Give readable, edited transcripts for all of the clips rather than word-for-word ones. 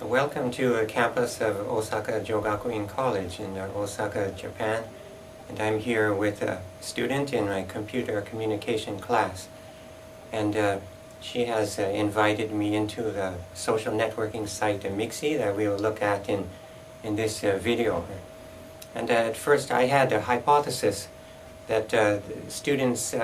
Welcome to the campus of Osaka Jogakuin College in Osaka, Japan. And I'm here with a student in my computer communication class. And she has invited me into the social networking site Mixi that we will look at in this video. And at first I had a hypothesis that students,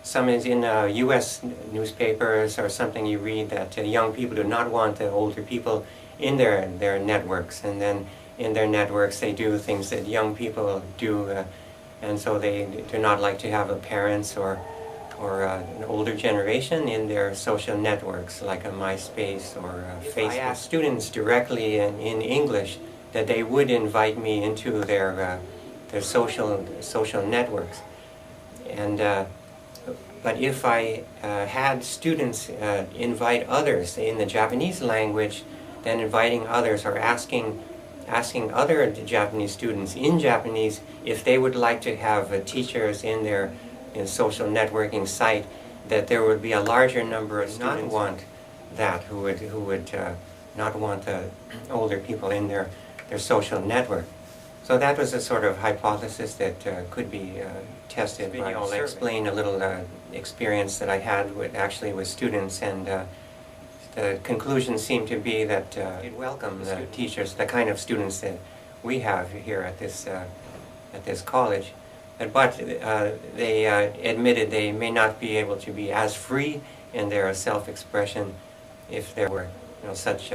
some is in U.S. newspapers or something you read, that young people do not want the older people in their networks, and then in their networks they do things that young people do, and so they do not like to have a parents or an older generation in their social networks like a MySpace or Facebook. I asked students directly in English that they would invite me into their social networks, and but if I had students invite others in the Japanese language, then inviting others or asking other Japanese students in Japanese if they would like to have teachers in their social networking site, that there would be a larger number of students who would not want that, who would not want the older people in their social network. So that was a sort of hypothesis that could be tested. I'll explain a little experience that I had with students, and the conclusion seemed to be that it welcomes the teachers, the kind of students that we have here at this college. But they admitted they may not be able to be as free in their self-expression if there were such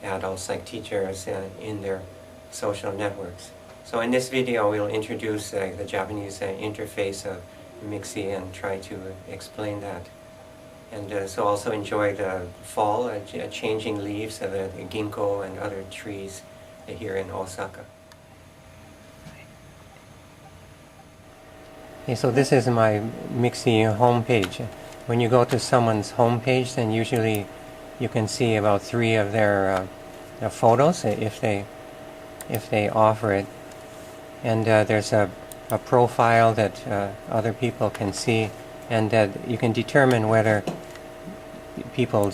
adults like teachers in their social networks. So in this video we'll introduce the Japanese interface of Mixi and try to explain that. And so also enjoy the fall, changing leaves of the ginkgo and other trees here in Osaka. Okay, so this is my Mixi homepage. When you go to someone's homepage, then usually you can see about 3 of their photos if they offer it. And there's a profile that other people can see, and you can determine whether people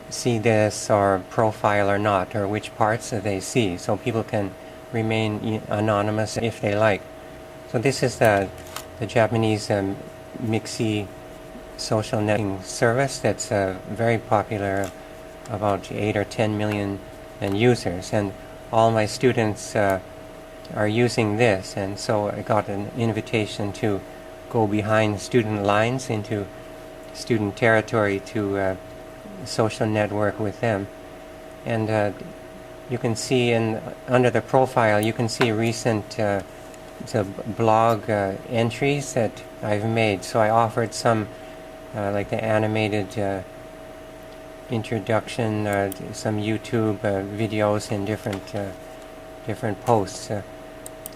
see this or profile or not, or which parts they see, so people can remain anonymous if they like. So this is the Japanese Mixi social networking service that's very popular, about 8 or 10 million users, and all my students are using this, and so I got an invitation to go behind student lines into student territory to social network with them. And you can see under the profile you can see recent blog entries that I've made. So I offered some like the animated introduction, some YouTube videos in different posts,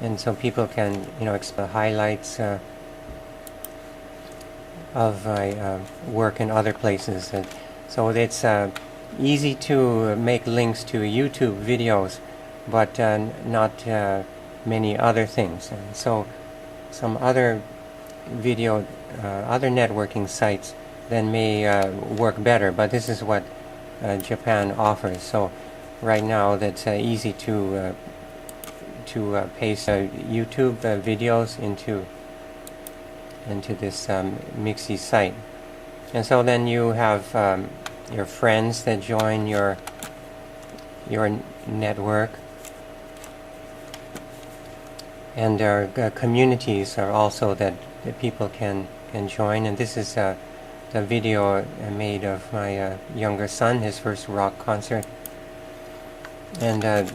and so people can explore highlights of my work in other places. So it's easy to make links to YouTube videos, but not many other things. And so some other other networking sites then may work better, but this is what Japan offers. So right now that's easy to paste YouTube videos into this Mixi site. And so then you have your friends that join your network, and our communities are also that people can join. And this is the video I made of my younger son, his first rock concert. And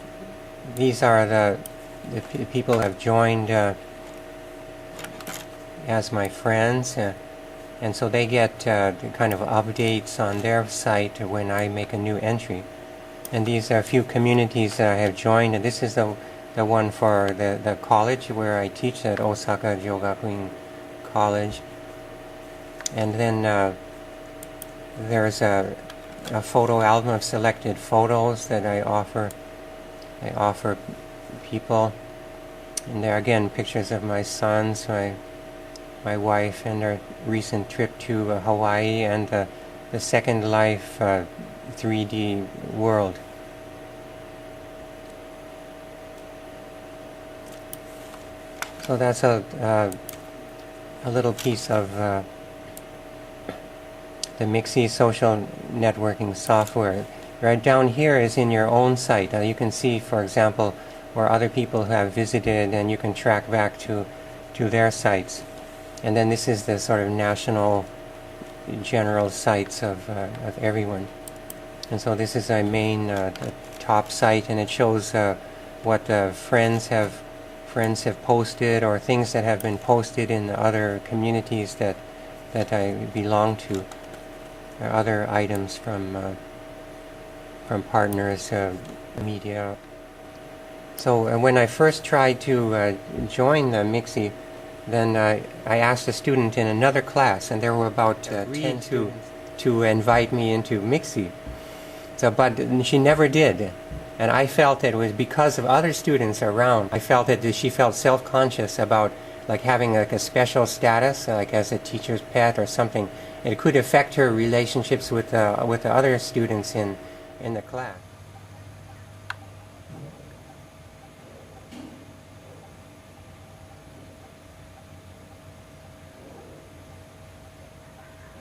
these are the people who have joined as my friends, and so they get kind of updates on their site when I make a new entry. And these are a few communities that I have joined, and this is the one for the college where I teach at Osaka Jogakuin College. And then there's a photo album of selected photos that I offer people. And there again pictures of my sons, my wife, and our recent trip to Hawaii, and the Second Life 3D world So that's a little piece of the Mixi social networking software. Right down here is in your own site. You can see, for example, where other people have visited, and you can track back to their sites. And then this is the sort of national general sites of everyone. And so this is a main the top site, and it shows what friends have posted, or things that have been posted in the other communities that I belong to, or other items from partners, media. So when I first tried to join the Mixi, then I asked a student in another class, and there were about 10 to invite me into Mixi. So, but she never did. And I felt that it was because of other students around. I felt that she felt self-conscious about like having like a special status, like as a teacher's pet or something. It could affect her relationships with the other students in the class.